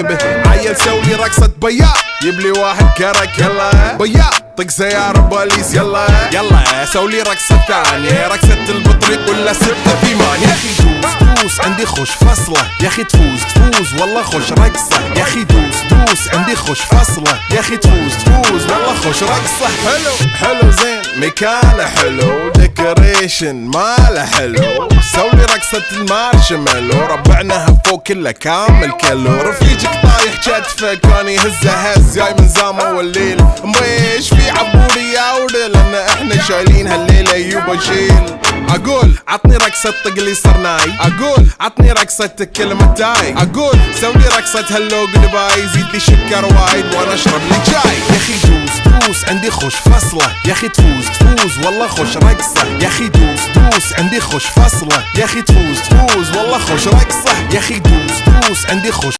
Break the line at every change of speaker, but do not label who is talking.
جيبه. عيل سوي رقصة بياع يبلي واحد كرك يلا بياع طق سيارة بوليس يلا يلا سولي رقصة ثانية رقصة البطريق ولا 6 في مان. يا اخي دوس عندي خوش فصلة يا اخي تفوز والله خوش رقصة. يا اخي دوس عندي خوش فصلة يا اخي تفوز والله خوش رقصة. حلو زين مكانه حلو ديكوريشن ماله حلو. سولي رقصة المارشميلو ربعناها فوق كله كامل كيلو. رفيجك طايح كتفك كان يهزه هز جاي من زامه والليل مبيش في عبوري يا ولد لان احنا شايلين هالليلة يوبا شيل. اقول عطني رقصة طقلي صرناي اقول عطني رقصة كلمة تاي اقول سوي رقصة هلو جودباي زيد لي شكر وايد وانا اشرب لي جاي. يا اخي دوس عندي خوش فصلة يا اخي تفوز والله خوش رقصة. يا اخي دوس عندي خوش فصلة يا اخي تفوز والله خوش رقصة. يا اخي دوس عندي خوش